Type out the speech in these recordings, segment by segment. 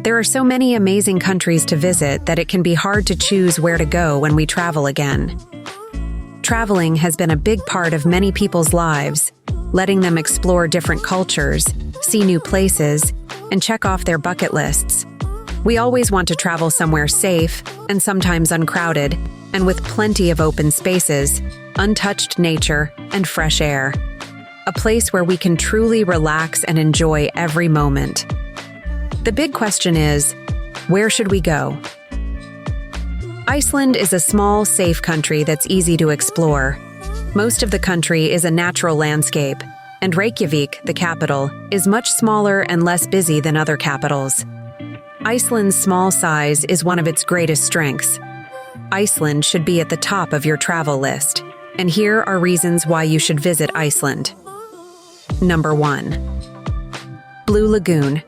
There are so many amazing countries to visit that it can be hard to choose where to go when we travel again. Traveling has been a big part of many people's lives, letting them explore different cultures, see new places, and check off their bucket lists. We always want to travel somewhere safe and sometimes uncrowded, and with plenty of open spaces, untouched nature, and fresh air. A place where we can truly relax and enjoy every moment. The big question is, where should we go? Iceland is a small, safe country that's easy to explore. Most of the country is a natural landscape, and Reykjavik, the capital, is much smaller and less busy than other capitals. Iceland's small size is one of its greatest strengths. Iceland should be at the top of your travel list, and here are reasons why you should visit Iceland. Number 1. Blue Lagoon.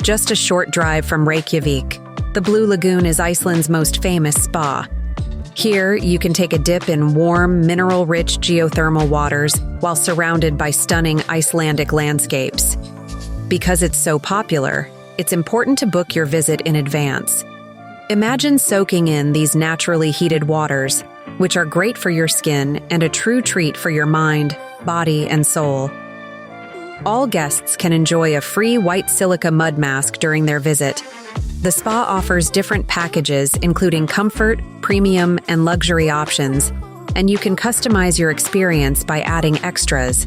Just a short drive from Reykjavik, the Blue Lagoon is Iceland's most famous spa. Here, you can take a dip in warm, mineral-rich geothermal waters while surrounded by stunning Icelandic landscapes. Because it's so popular, it's important to book your visit in advance. Imagine soaking in these naturally heated waters, which are great for your skin and a true treat for your mind, body, and soul. All guests can enjoy a free white silica mud mask during their visit. The spa offers different packages including comfort, premium, and luxury options, and you can customize your experience by adding extras.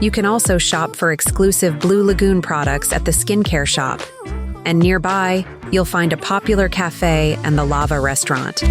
You can also shop for exclusive Blue Lagoon products at the skincare shop. And nearby, you'll find a popular cafe and the Lava restaurant.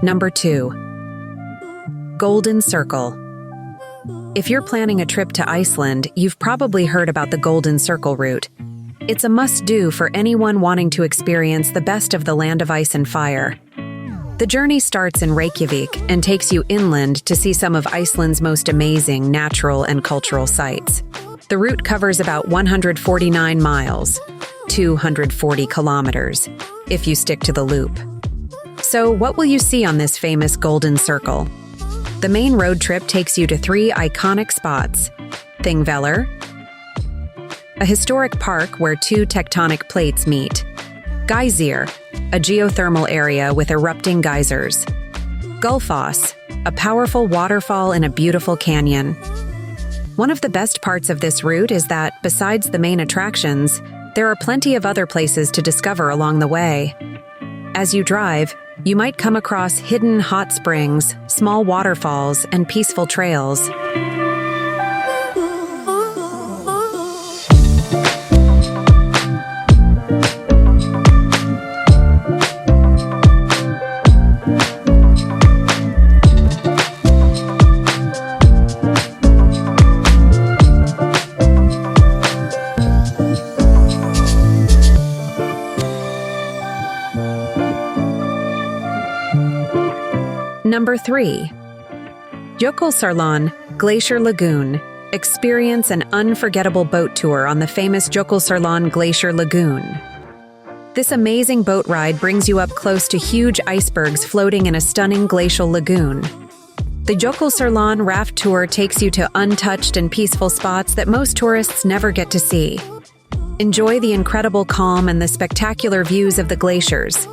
Number 2. Golden Circle. If you're planning a trip to Iceland, you've probably heard about the Golden Circle route. It's a must-do for anyone wanting to experience the best of the land of ice and fire. The journey starts in Reykjavik and takes you inland to see some of Iceland's most amazing natural and cultural sites. The route covers about 149 miles, 240 kilometers, if you stick to the loop. So what will you see on this famous Golden Circle? The main road trip takes you to 3 iconic spots: Thingvellir, a historic park where 2 tectonic plates meet; Glacier, a geothermal area with erupting geysers; Gullfoss, a powerful waterfall in a beautiful canyon. One of the best parts of this route is that, besides the main attractions, there are plenty of other places to discover along the way. As you drive, you might come across hidden hot springs, small waterfalls, and peaceful trails. Number 3. Jökulsárlón, Glacier Lagoon. Experience an unforgettable boat tour on the famous Jökulsárlón Glacier Lagoon. This amazing boat ride brings you up close to huge icebergs floating in a stunning glacial lagoon. The Jökulsárlón raft tour takes you to untouched and peaceful spots that most tourists never get to see. Enjoy the incredible calm and the spectacular views of the glaciers.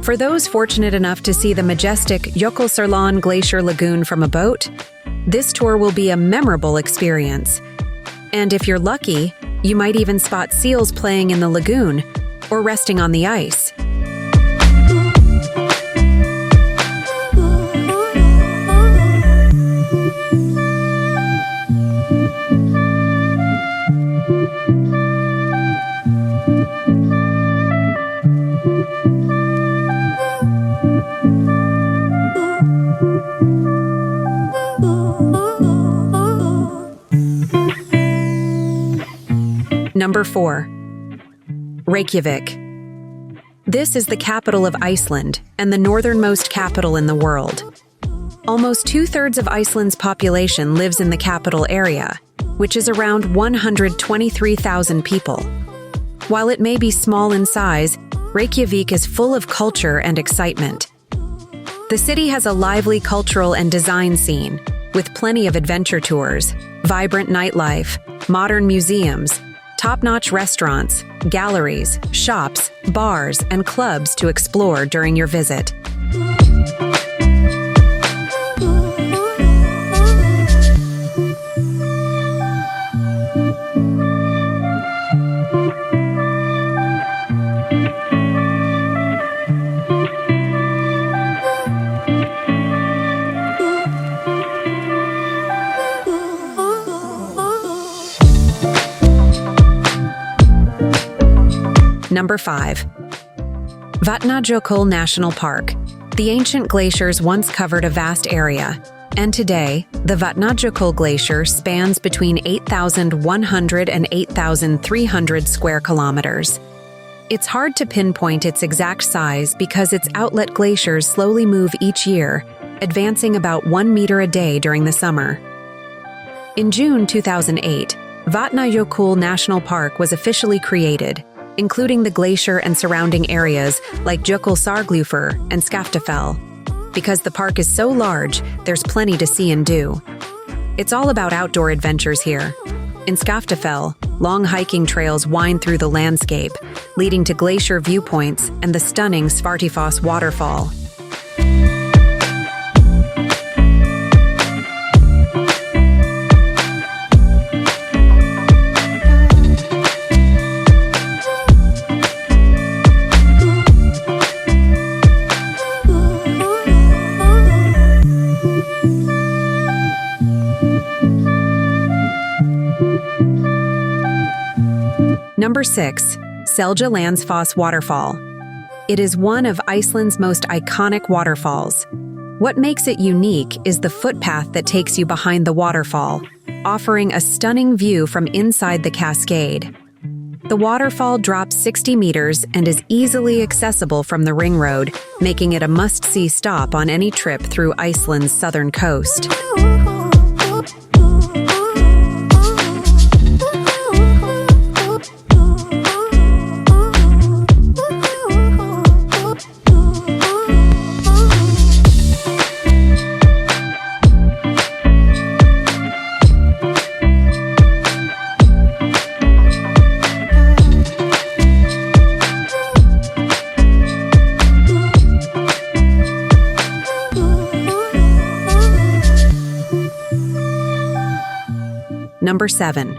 For those fortunate enough to see the majestic Jökulsárlón Glacier Lagoon from a boat, this tour will be a memorable experience. And if you're lucky, you might even spot seals playing in the lagoon or resting on the ice. Number 4. Reykjavik. This is the capital of Iceland and the northernmost capital in the world. Almost 2/3 of Iceland's population lives in the capital area, which is around 123,000 people. While it may be small in size, Reykjavik is full of culture and excitement. The city has a lively cultural and design scene, with plenty of adventure tours, vibrant nightlife, modern museums, top-notch restaurants, galleries, shops, bars, and clubs to explore during your visit. Number 5. Vatnajökull National Park. The ancient glaciers once covered a vast area, and today, the Vatnajökull Glacier spans between 8,100 and 8,300 square kilometers. It's hard to pinpoint its exact size because its outlet glaciers slowly move each year, advancing about 1 meter a day during the summer. In June 2008, Vatnajökull National Park was officially created, including the glacier and surrounding areas like Jökulsárlón and Skógafoss. Because the park is so large, there's plenty to see and do. It's all about outdoor adventures here. In Skógafoss, long hiking trails wind through the landscape, leading to glacier viewpoints and the stunning Seljalandsfoss Waterfall. Number 6. Seljalandsfoss Waterfall. It is one of Iceland's most iconic waterfalls. What makes it unique is the footpath that takes you behind the waterfall, offering a stunning view from inside the cascade. The waterfall drops 60 meters and is easily accessible from the ring road, making it a must-see stop on any trip through Iceland's southern coast. Number 7.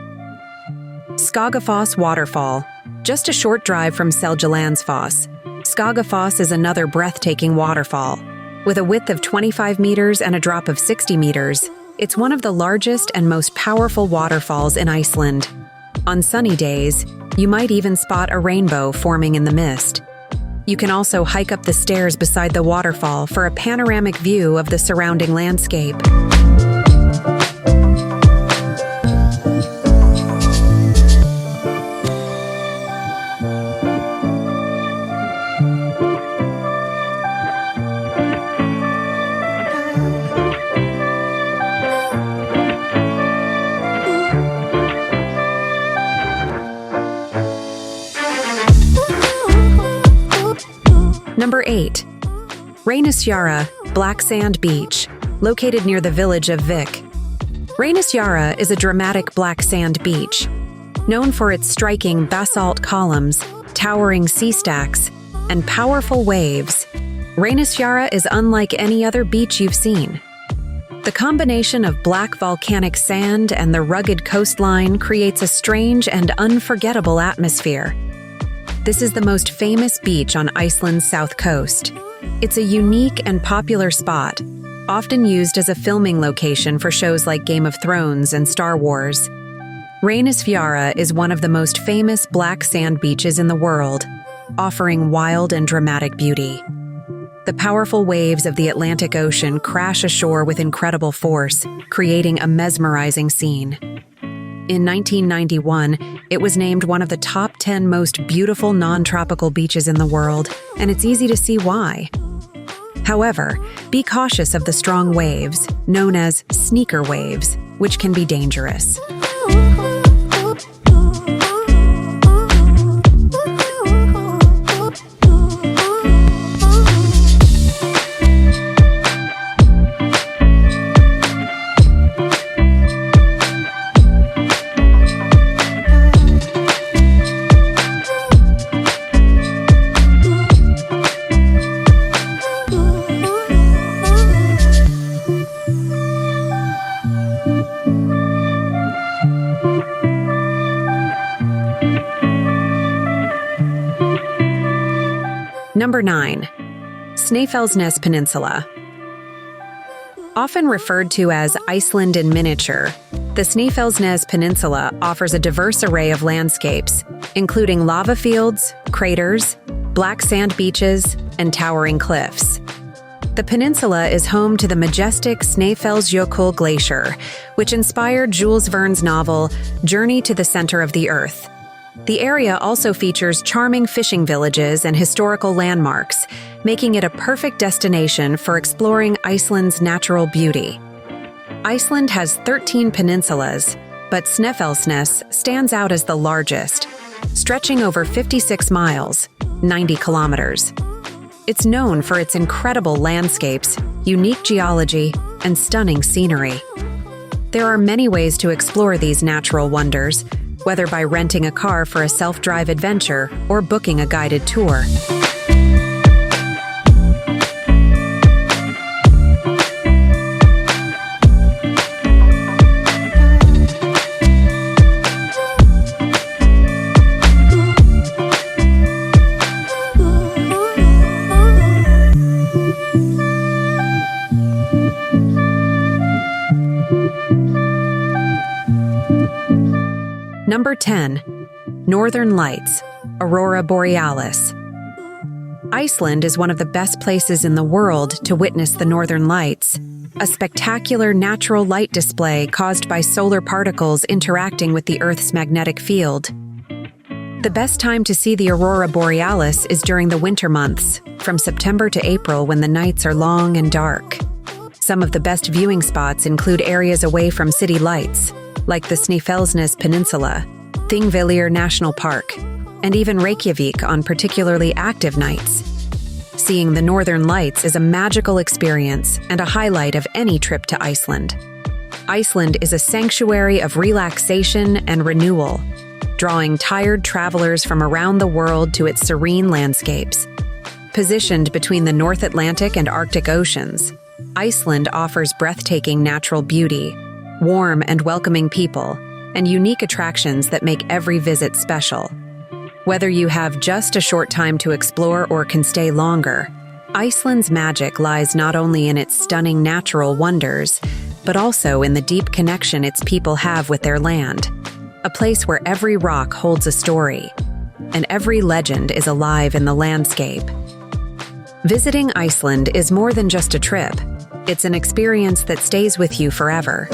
Skógafoss Waterfall. Just a short drive from Seljalandsfoss, Skógafoss is another breathtaking waterfall. With a width of 25 meters and a drop of 60 meters, it's one of the largest and most powerful waterfalls in Iceland. On sunny days, you might even spot a rainbow forming in the mist. You can also hike up the stairs beside the waterfall for a panoramic view of the surrounding landscape. Number 8. Reynisfjara, Black Sand Beach, located near the village of Vik. Reynisfjara is a dramatic black sand beach. Known for its striking basalt columns, towering sea stacks, and powerful waves, Reynisfjara is unlike any other beach you've seen. The combination of black volcanic sand and the rugged coastline creates a strange and unforgettable atmosphere. This is the most famous beach on Iceland's south coast. It's a unique and popular spot, often used as a filming location for shows like Game of Thrones and Star Wars. Reynisfjara is one of the most famous black sand beaches in the world, offering wild and dramatic beauty. The powerful waves of the Atlantic Ocean crash ashore with incredible force, creating a mesmerizing scene. In 1991, it was named one of the top 10 most beautiful non-tropical beaches in the world, and it's easy to see why. However, be cautious of the strong waves, known as sneaker waves, which can be dangerous. Number 9. Snaefellsnes Peninsula. Often referred to as Iceland in miniature, the Snaefellsnes Peninsula offers a diverse array of landscapes, including lava fields, craters, black sand beaches, and towering cliffs. The peninsula is home to the majestic Snaefellsjökull Glacier, which inspired Jules Verne's novel Journey to the Center of the Earth. The area also features charming fishing villages and historical landmarks, making it a perfect destination for exploring Iceland's natural beauty. Iceland has 13 peninsulas, but Snaefellsnes stands out as the largest, stretching over 56 miles, 90 kilometers. It's known for its incredible landscapes, unique geology, and stunning scenery. There are many ways to explore these natural wonders, whether by renting a car for a self-drive adventure or booking a guided tour. Number 10. Northern Lights, Aurora Borealis. Iceland is one of the best places in the world to witness the Northern Lights, a spectacular natural light display caused by solar particles interacting with the Earth's magnetic field. The best time to see the Aurora Borealis is during the winter months, from September to April when the nights are long and dark. Some of the best viewing spots include areas away from city lights, like the Snaefellsnes Peninsula, Thingvellir National Park, and even Reykjavik on particularly active nights. Seeing the Northern Lights is a magical experience and a highlight of any trip to Iceland. Iceland is a sanctuary of relaxation and renewal, drawing tired travelers from around the world to its serene landscapes. Positioned between the North Atlantic and Arctic Oceans, Iceland offers breathtaking natural beauty, warm and welcoming people, and unique attractions that make every visit special. Whether you have just a short time to explore or can stay longer, Iceland's magic lies not only in its stunning natural wonders, but also in the deep connection its people have with their land, a place where every rock holds a story, and every legend is alive in the landscape. Visiting Iceland is more than just a trip. It's an experience that stays with you forever.